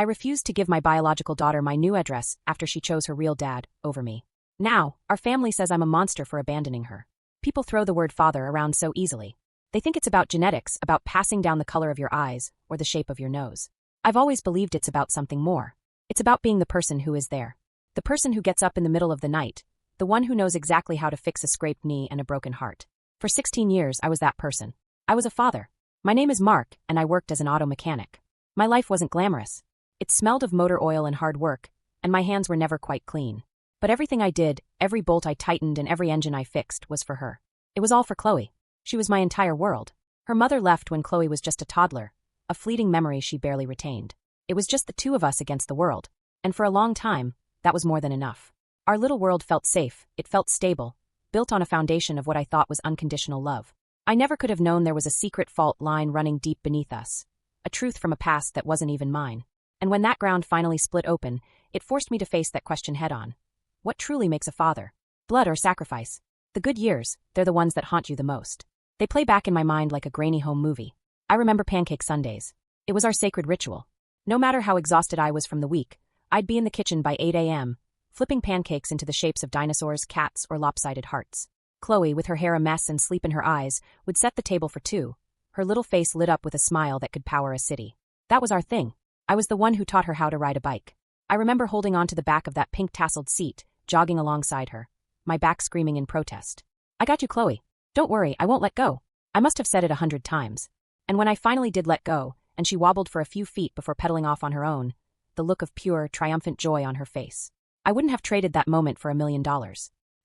I refused to give my biological daughter my new address after she chose her real dad over me. Now, our family says I'm a monster for abandoning her. People throw the word father around so easily. They think it's about genetics, about passing down the color of your eyes or the shape of your nose. I've always believed it's about something more. It's about being the person who is there. The person who gets up in the middle of the night. The one who knows exactly how to fix a scraped knee and a broken heart. For 16 years, I was that person. I was a father. My name is Mark, and I worked as an auto mechanic. My life wasn't glamorous. It smelled of motor oil and hard work, and my hands were never quite clean. But everything I did, every bolt I tightened and every engine I fixed was for her. It was all for Chloe. She was my entire world. Her mother left when Chloe was just a toddler, a fleeting memory she barely retained. It was just the two of us against the world, and for a long time, that was more than enough. Our little world felt safe, it felt stable, built on a foundation of what I thought was unconditional love. I never could have known there was a secret fault line running deep beneath us, a truth from a past that wasn't even mine. And when that ground finally split open, it forced me to face that question head-on. What truly makes a father? Blood or sacrifice? The good years, they're the ones that haunt you the most. They play back in my mind like a grainy home movie. I remember pancake Sundays. It was our sacred ritual. No matter how exhausted I was from the week, I'd be in the kitchen by 8 a.m., flipping pancakes into the shapes of dinosaurs, cats, or lopsided hearts. Chloe, with her hair a mess and sleep in her eyes, would set the table for two, her little face lit up with a smile that could power a city. That was our thing. I was the one who taught her how to ride a bike. I remember holding on to the back of that pink tasseled seat, jogging alongside her, my back screaming in protest. I got you, Chloe. Don't worry, I won't let go. I must have said it 100 times. And when I finally did let go, and she wobbled for a few feet before pedaling off on her own, the look of pure, triumphant joy on her face. I wouldn't have traded that moment for $1 million.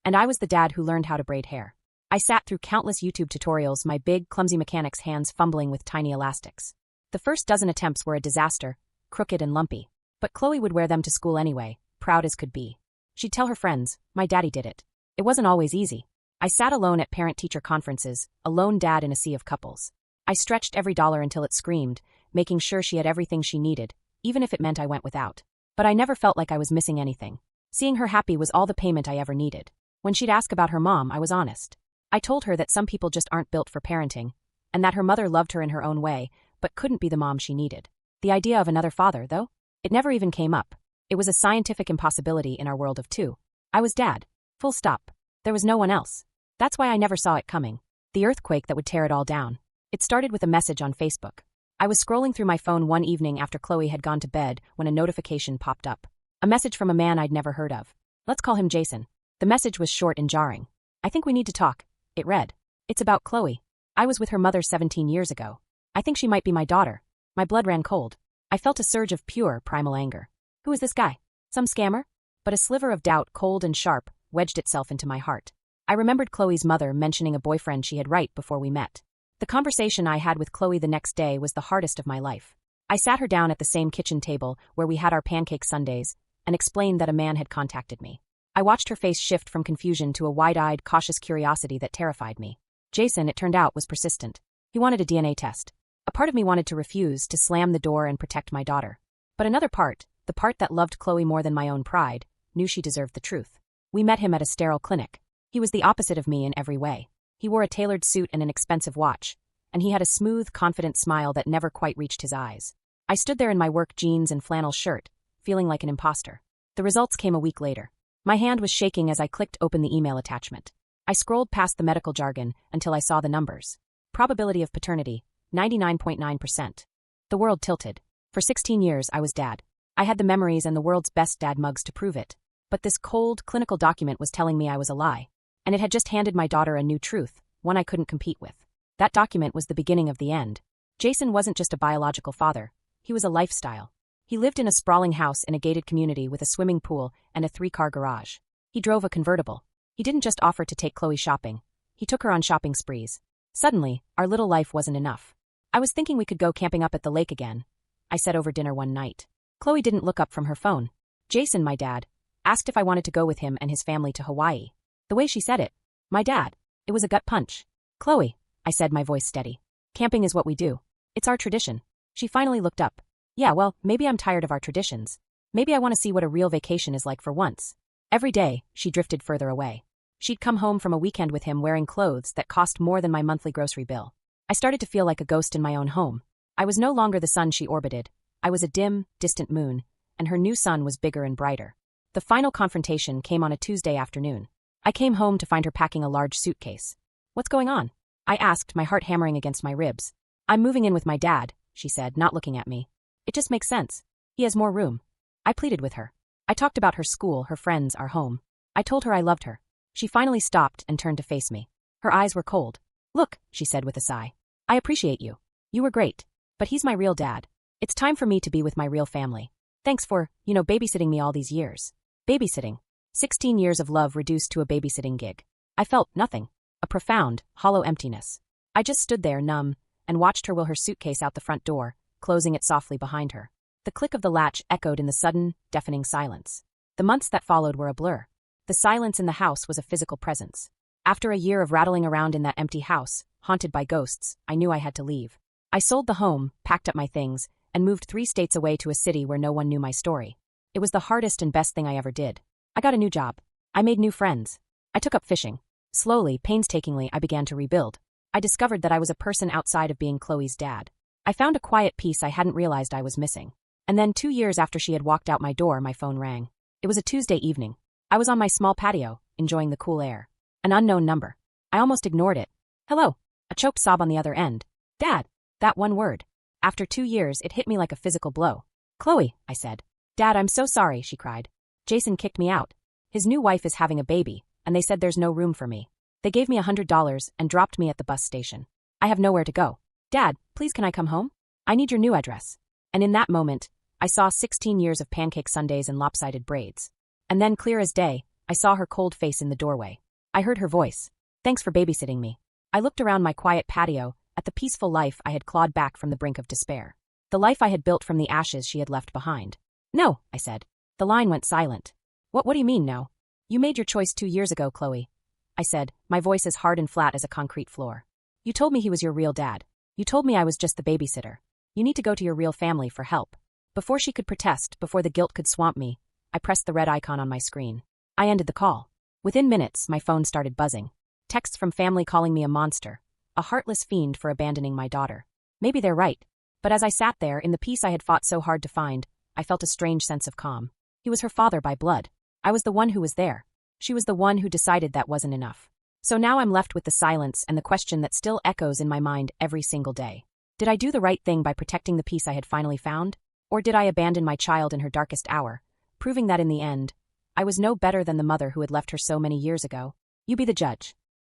And I was the dad who learned how to braid hair. I sat through countless YouTube tutorials, my big, clumsy mechanic's hands fumbling with tiny elastics. The first dozen attempts were a disaster, crooked and lumpy. But Chloe would wear them to school anyway, proud as could be. She'd tell her friends, my daddy did it. It wasn't always easy. I sat alone at parent-teacher conferences, a lone dad in a sea of couples. I stretched every dollar until it screamed, making sure she had everything she needed, even if it meant I went without. But I never felt like I was missing anything. Seeing her happy was all the payment I ever needed. When she'd ask about her mom, I was honest. I told her that some people just aren't built for parenting, and that her mother loved her in her own way, but couldn't be the mom she needed. The idea of another father, though? It never even came up. It was a scientific impossibility in our world of two. I was dad. Full stop. There was no one else. That's why I never saw it coming. The earthquake that would tear it all down. It started with a message on Facebook. I was scrolling through my phone one evening after Chloe had gone to bed when a notification popped up. A message from a man I'd never heard of. Let's call him Jason. The message was short and jarring. I think we need to talk. It read. It's about Chloe. I was with her mother 17 years ago. I think she might be my daughter. My blood ran cold. I felt a surge of pure, primal anger. Who is this guy? Some scammer? But a sliver of doubt, cold and sharp, wedged itself into my heart. I remembered Chloe's mother mentioning a boyfriend she had right before we met. The conversation I had with Chloe the next day was the hardest of my life. I sat her down at the same kitchen table where we had our pancake Sundays and explained that a man had contacted me. I watched her face shift from confusion to a wide-eyed, cautious curiosity that terrified me. Jason, it turned out, was persistent. He wanted a DNA test. A part of me wanted to refuse, to slam the door and protect my daughter. But another part, the part that loved Chloe more than my own pride, knew she deserved the truth. We met him at a sterile clinic. He was the opposite of me in every way. He wore a tailored suit and an expensive watch, and he had a smooth, confident smile that never quite reached his eyes. I stood there in my work jeans and flannel shirt, feeling like an imposter. The results came a week later. My hand was shaking as I clicked open the email attachment. I scrolled past the medical jargon until I saw the numbers. Probability of paternity, 99.9%. The world tilted. For 16 years, I was dad. I had the memories and the world's best dad mugs to prove it. But this cold, clinical document was telling me I was a lie. And it had just handed my daughter a new truth, one I couldn't compete with. That document was the beginning of the end. Jason wasn't just a biological father. He was a lifestyle. He lived in a sprawling house in a gated community with a swimming pool and a 3-car garage. He drove a convertible. He didn't just offer to take Chloe shopping. He took her on shopping sprees. Suddenly, our little life wasn't enough. I was thinking we could go camping up at the lake again, I said over dinner one night. Chloe didn't look up from her phone. Jason, my dad, asked if I wanted to go with him and his family to Hawaii. The way she said it, my dad, it was a gut punch. Chloe, I said, my voice steady. Camping is what we do. It's our tradition. She finally looked up. Yeah, well, maybe I'm tired of our traditions. Maybe I want to see what a real vacation is like for once. Every day, she drifted further away. She'd come home from a weekend with him wearing clothes that cost more than my monthly grocery bill. I started to feel like a ghost in my own home. I was no longer the son she orbited. I was a dim, distant moon, and her new sun was bigger and brighter. The final confrontation came on a Tuesday afternoon. I came home to find her packing a large suitcase. "What's going on?" I asked, my heart hammering against my ribs. "I'm moving in with my dad," she said, not looking at me. "It just makes sense. He has more room." I pleaded with her. I talked about her school, her friends, our home. I told her I loved her. She finally stopped and turned to face me. Her eyes were cold. "Look," she said with a sigh. "I appreciate you. You were great. But he's my real dad. It's time for me to be with my real family. Thanks for, babysitting me all these years." Babysitting. 16 years of love reduced to a babysitting gig. I felt nothing. A profound, hollow emptiness. I just stood there, numb, and watched her wheel her suitcase out the front door, closing it softly behind her. The click of the latch echoed in the sudden, deafening silence. The months that followed were a blur. The silence in the house was a physical presence. After a year of rattling around in that empty house, haunted by ghosts, I knew I had to leave. I sold the home, packed up my things, and moved 3 states away to a city where no one knew my story. It was the hardest and best thing I ever did. I got a new job. I made new friends. I took up fishing. Slowly, painstakingly, I began to rebuild. I discovered that I was a person outside of being Chloe's dad. I found a quiet peace I hadn't realized I was missing. And then 2 years after she had walked out my door, my phone rang. It was a Tuesday evening. I was on my small patio, enjoying the cool air. An unknown number. I almost ignored it. "Hello." A choked sob on the other end. "Dad." That one word. After 2 years, it hit me like a physical blow. "Chloe," I said. "Dad, I'm so sorry," she cried. "Jason kicked me out. His new wife is having a baby, and they said there's no room for me. They gave me $100 and dropped me at the bus station. I have nowhere to go. Dad, please can I come home? I need your new address." And in that moment, I saw 16 years of pancake sundaes and lopsided braids. And then, clear as day, I saw her cold face in the doorway. I heard her voice. "Thanks for babysitting me." I looked around my quiet patio, at the peaceful life I had clawed back from the brink of despair. The life I had built from the ashes she had left behind. "No," I said. The line went silent. What do you mean, no? "You made your choice 2 years ago, Chloe," I said, my voice as hard and flat as a concrete floor. "You told me he was your real dad. You told me I was just the babysitter. You need to go to your real family for help." Before she could protest, before the guilt could swamp me, I pressed the red icon on my screen. I ended the call. Within minutes, my phone started buzzing. Texts from family calling me a monster, a heartless fiend for abandoning my daughter. Maybe they're right. But as I sat there, in the peace I had fought so hard to find, I felt a strange sense of calm. He was her father by blood. I was the one who was there. She was the one who decided that wasn't enough. So now I'm left with the silence and the question that still echoes in my mind every single day. Did I do the right thing by protecting the peace I had finally found? Or did I abandon my child in her darkest hour, proving that in the end, I was no better than the mother who had left her so many years ago? You be the judge.